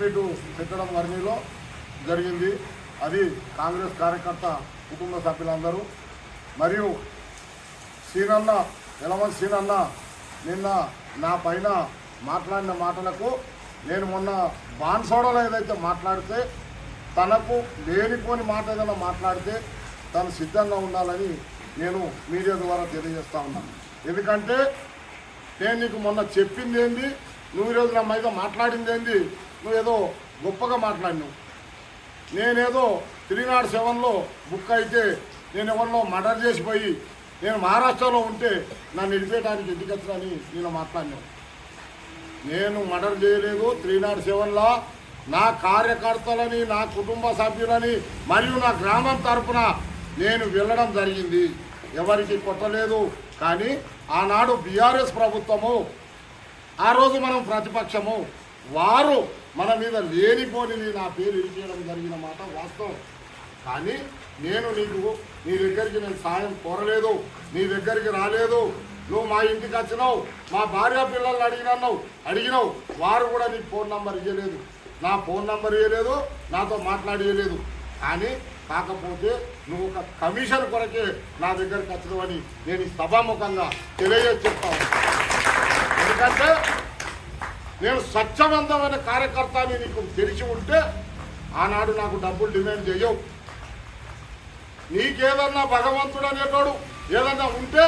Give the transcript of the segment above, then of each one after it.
Meet పెట్టడం వర్ణిలో జరిగింది. అది కాంగ్రెస్ కార్యకర్త కుటుంబ సభ్యులందరూ మరియు సీనన్న యలమంచి సీనన్న నిన్న నా పైన మాట్లాడిన మాటలకు నేను మొన్న బాన్సోడలో ఏదైతే మాట్లాడితే తనకు లేనిపోని మాట ఏదైనా మాట్లాడితే తను సిద్ధంగా ఉండాలని నేను మీడియా ద్వారా తెలియజేస్తా ఉన్నాను. ఎందుకంటే నేను నీకు మొన్న చెప్పింది ఏంది, నువ్వు ఈరోజు నా మీద మాట్లాడింది ఏంది, నువ్వేదో గొప్పగా మాట్లాడినావు. నేనేదో 307లో బుక్ అయితే నేను ఎవరిలో మర్డర్ చేసిపోయి నేను మహారాష్ట్రలో ఉంటే నన్ను నిలిపేయడానికి ఎందుకు వచ్చానని నేను మాట్లాడినావు. నేను మర్డర్ చేయలేదు. 307లా నా కార్యకర్తలని, నా కుటుంబ సభ్యులని మరియు నా గ్రామం తరఫున నేను వెళ్ళడం జరిగింది. ఎవరికి కొట్టలేదు. కానీ ఆనాడు బీఆర్ఎస్ ప్రభుత్వము, ఆ రోజు మనం ప్రతిపక్షము, వారు మన మీద లేనిపోని నా పేరు ఇరిచేయడం జరిగిన మాట వాస్తవం. కానీ నేను నీ దగ్గరికి నేను సాయం కోరలేదు, నీ దగ్గరికి రాలేదు. నువ్వు మా ఇంటికి వచ్చినావు, మా భార్య పిల్లల్ని అడిగినావు. వారు కూడా నీ ఫోన్ నంబర్ ఇవ్వలేదు, నా ఫోన్ నంబర్ ఇవ్వలేదు, నాతో మాట్లాడియలేదు. కానీ కాకపోతే నువ్వు ఒక కమిషన్ కొరకే నా దగ్గరికి వచ్చినవని నేను ఈ సభాముఖంగా తెలియజేసి చెప్తాను. ఎందుకంటే నేను స్వచ్ఛవంతమైన కార్యకర్తని నీకు తెలిసి ఉంటే ఆనాడు నాకు డబ్బులు డిమాండ్ చేయవు. నీకేదన్నా భగవంతుడు అనేటోడు ఏదన్నా ఉంటే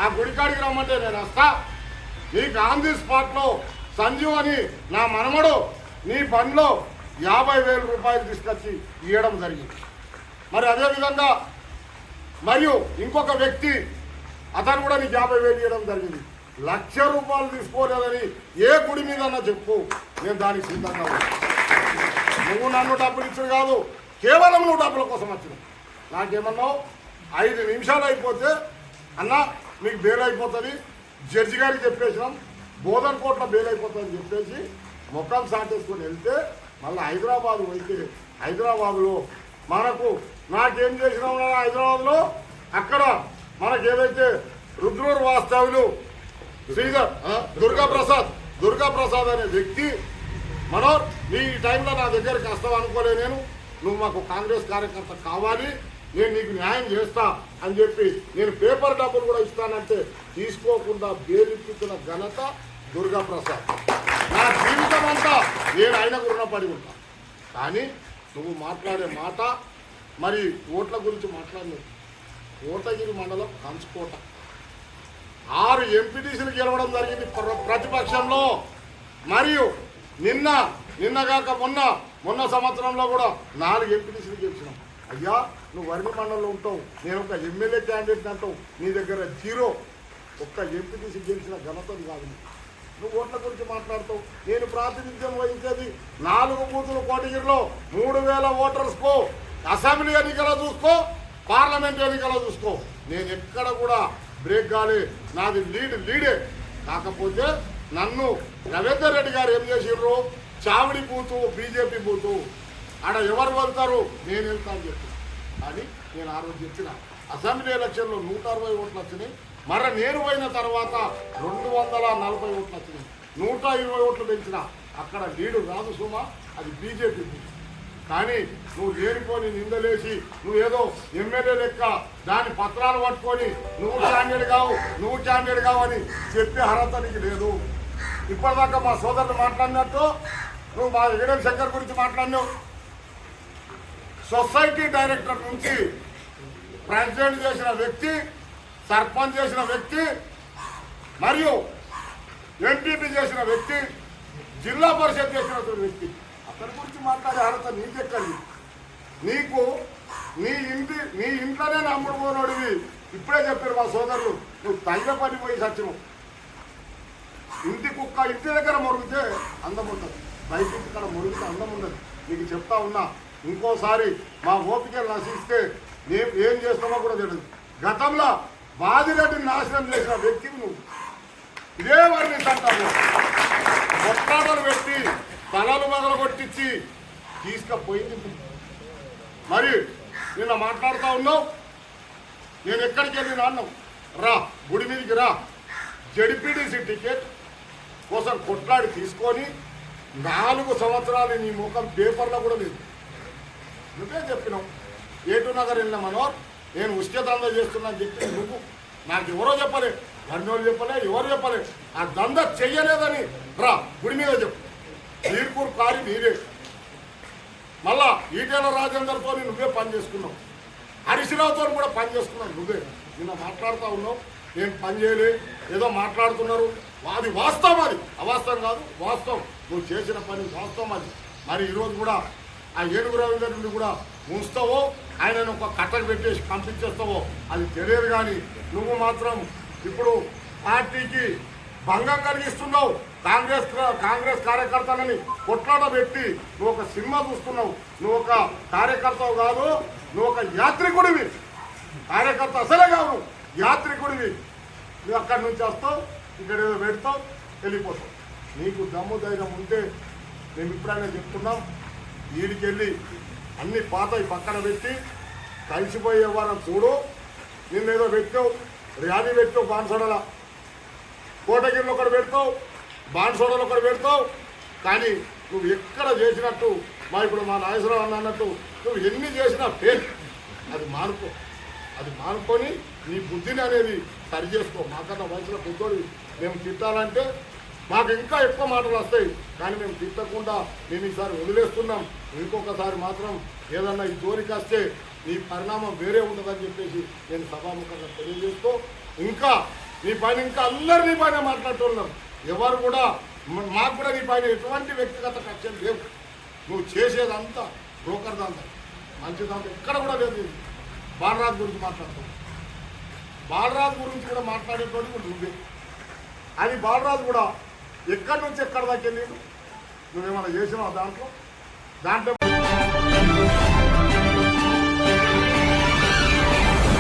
ఆ గుడికాడికి రమ్మంటే నేను వస్తా. నీకు ఆన్ ది స్పాట్లో సంజీవ్ అని నా మనమడు నీ పనిలో 50,000 రూపాయలు తీసుకొచ్చి ఇవ్వడం జరిగింది. మరి అదేవిధంగా మరియు ఇంకొక వ్యక్తి అతను కూడా నీకు 50,000 ఇవ్వడం జరిగింది. 1,00,000 రూపాయలు తీసుకోలేదని ఏ గుడి మీద చెప్పు, నేను దానికి సిద్ధంగా ఉన్నా. నువ్వు నన్ను డబ్బులు ఇచ్చుడు కాదు, కేవలం నువ్వు డబ్బుల కోసం వచ్చినావు. నాకేమన్నావు, 5 నిమిషాలు అయిపోతే అన్న మీకు బెయిల్ అయిపోతుంది, జడ్జి గారికి చెప్పేసినాం, బోధన్ కోర్టులో బెయిల్ అయిపోతుందని చెప్పేసి ముఖం సాటేసుకొని వెళ్తే మళ్ళీ హైదరాబాద్ వెళ్తే హైదరాబాద్లో నాకేం చేసినాం హైదరాబాద్లో అక్కడ మనకు ఏదైతే రుద్రూరు వాస్తవ్యులు శ్రీధర్ దుర్గాప్రసాద్ అనే వ్యక్తి మనోర్ నీ టైంలో నా దగ్గరికి వస్తావు అనుకోలే. నువ్వు మాకు కాంగ్రెస్ కార్యకర్త కావాలి, నేను నీకు న్యాయం చేస్తా అని చెప్పి నేను పేపర్ డబ్బులు కూడా ఇస్తానంటే తీసుకోకుండా బేలిప్పించిన ఘనత దుర్గాప్రసాద్. నా జీవితం అంతా నేను ఆయనకు రుణపడి ఉంటా. కానీ నువ్వు మాట్లాడే మాట మరి ఓట్ల గురించి మాట్లాడినవు. కోటగిరి మండలం కంచుకోట 6 ఎంపీటీసీలు గెలవడం జరిగింది ప్రతిపక్షంలో. మరియు నిన్నగాక మొన్న సంవత్సరంలో కూడా 4 ఎంపీటీసీలు గెలిచినాం. అయ్యా నువ్వు వర్ణి మండలంలో ఉంటావు, నేను ఒక ఎమ్మెల్యే క్యాండిడేట్ అంటావు, నీ దగ్గర 0. ఒక్క ఎంపీటీసీ గెలిచిన ఘనతది కాదు. నువ్వు ఓట్ల గురించి మాట్లాడతావు. నేను ప్రాతినిధ్యం వహించేది 4 బూతులు కోటగిరిలో 3,000 ఓటర్స్కో. అసెంబ్లీ ఎన్నికల చూసుకో, పార్లమెంట్ ఎన్నికల చూసుకో, నేను ఎక్కడ కూడా బ్రేక్ కాలే. నాది లీడే. కాకపోతే నన్ను రవీందర్ రెడ్డి గారు ఏం చేసిర్రు, చావిడి బూతు, బీజేపీ బూతు, ఆడ ఎవరు వెళ్తారు, నేను వెళ్తా అని చెప్పి. కానీ నేను ఆ రోజు చెప్పిన అసెంబ్లీ ఎలక్షన్లో 160 ఓట్లు వచ్చినాయి. మరి నేను పోయిన తర్వాత 240 ఓట్లు వచ్చినాయి. 120 ఓట్లు పెంచిన. అక్కడ లీడు రాదు సుమా, అది బీజేపీ. కానీ నువ్వు లేనిపోని నిందలేసి నువ్వేదో ఎమ్మెల్యే లెక్క దాని పత్రాలు పట్టుకొని నువ్వు క్యాండిడేట్ కావు అని చెప్పే అర్హత నీకు లేదు. ఇప్పటిదాకా మా సోదరులు మాట్లాడినట్టు నువ్వు మా విగడల్ శంకర్ గురించి మాట్లాడినావు. సొసైటీ డైరెక్టర్ నుంచి ప్రెసిడెంట్ చేసిన వ్యక్తి, సర్పంచ్ చేసిన వ్యక్తి, మరియు ఎంపీపీ చేసిన వ్యక్తి, జిల్లా పరిషత్ చేసిన వ్యక్తి, అతని గురించి మాట్లాడే అర్హత నీకెక్కడి? నీకు నీ ఇంట్లోనే నమ్ముడు పోనోడివి. ఇప్పుడే చెప్పారు మా సోదరులు, నువ్వు తగ్గ పని పోయి సచ్చినావు. ఇంటి కుక్క ఇంటి దగ్గర మొరిగితే అందం ఉంటుంది, బయట ఇంటికాడ మొరిగితే అందం ఉండదు. నీకు చెప్తా ఉన్నా, ఇంకోసారి మా ఓపికలు నశిస్తే మేము ఏం చేస్తామో కూడా తెలియదు. గతంలో బాదిరెడ్డిని నాశనం చేసిన వ్యక్తివి నువ్వు. ఇదే వారిని అంటావు, మొత్తాటలు పెట్టి తలలు మొదలు కొట్టించి తీసుకపోయింది. మరి నిన్న మాట్లాడుతూ ఉన్నావు, నేను ఎక్కడికి వెళ్ళి అన్నావు, రా గుడి మీదకి రా, జడ్పీటీసీ టికెట్ కోసం కొట్లాడి తీసుకొని 4 సంవత్సరాలు నీ ముఖం పేపర్లో కూడా లేదు. నువ్వే చెప్పినావు ఏటు నగర్ వెళ్ళిన మనోహర్ నేను ఉష్క దందా చేస్తున్నా అని చెప్పి నువ్వు నాకు ఎవరో చెప్పలే, అన్నోళ్ళు చెప్పలే, ఎవరు చెప్పలే. ఆ దందా చెయ్యలేదని రా గుడి మీద చెప్పు. నీర్పూర్ కారి నీరే. మళ్ళా ఈటెల రాజేందర్తో నువ్వే పని చేసుకున్నావు, హరీశ్రావుతో కూడా పని చేసుకున్నావు నువ్వే. నిన్న మాట్లాడుతూ ఉన్నావు నేను పని చేయలే ఏదో మాట్లాడుతున్నారు. అది వాస్తవం, అది అవాస్తవం కాదు, వాస్తవం. నువ్వు చేసిన పని వాస్తవం అది. మరి ఈరోజు కూడా ఆ ఏనుగు రవీంద్ర నుండి కూడా ఉంచుతావో ఆయనను ఒక కట్టకు పెట్టేసి పంపించేస్తావో అది తెలియదు. కానీ నువ్వు మాత్రం ఇప్పుడు పార్టీకి భంగం కలిగిస్తున్నావు. కాంగ్రెస్ కార్యకర్తలని కొట్లాట పెట్టి నువ్వు ఒక సినిమా చూస్తున్నావు. నువ్వు ఒక కార్యకర్తవు కాదు, నువ్వు ఒక యాత్రికుడివి. కార్యకర్త అసలే కాదు, యాత్రికుడివి. నువ్వు అక్కడి నుంచి వస్తావు, ఇక్కడ ఏదో పెడతావు, వెళ్ళిపోతావు. నీకు దమ్ము ధైర్యం ఉంటే మేము ఇప్పుడైనా చెప్తున్నాం, వీడికి వెళ్ళి అన్ని పాతవి పక్కన పెట్టి కలిసిపోయే వారం చూడు. నిన్నేదో పెట్టావు, ర్యాలీ పెట్టావు బాన్సోడల, కోటగిరిలో ఒకటి పెడతావు, బాన్సోడలో ఒకటి పెడతావు. కానీ నువ్వు ఎక్కడ చేసినట్టు మా ఇప్పుడు మా నాగేశ్వరరావు అన్న అన్నట్టు నువ్వు ఎన్ని చేసినా ఫెయిల్. అది మానుకో, అది మానుకొని నీ బుద్ధిని అనేది సరి చేసుకో. మాకన్నా వయసులో పెద్దోడు మేము తిట్టాలంటే మాకు ఇంకా ఎక్కువ మాటలు వస్తాయి. కానీ మేము తిట్టకుండా మేము ఈసారి వదిలేస్తున్నాం. ఇంకొకసారి మాత్రం ఏదన్నా ఈ జోలికి వస్తే నీ పరిణామం వేరే ఉంటుందని చెప్పేసి నేను సభాముఖంగా తెలియజేస్తూ, ఇంకా నీ పైన ఇంకా అందరు నీ పైన మాట్లాడుతున్నాం. ఎవరు కూడా మాకు కూడా నీ పైన ఎటువంటి వ్యక్తిగత కక్షలు లేవు. నువ్వు చేసేదంతా బ్రోకర్ దాంతా మంచిదంతా ఎక్కడ కూడా లేదు. బాలరాజు గురించి మాట్లాడతావు, బాలరాజు గురించి కూడా మాట్లాడేటోడు నువ్వే. అది బాలరాజు కూడా ఎక్కడి నుంచి ఎక్కడి దాకా వెళ్ళి నువ్వేమైనా చేసినావు దాంట్లో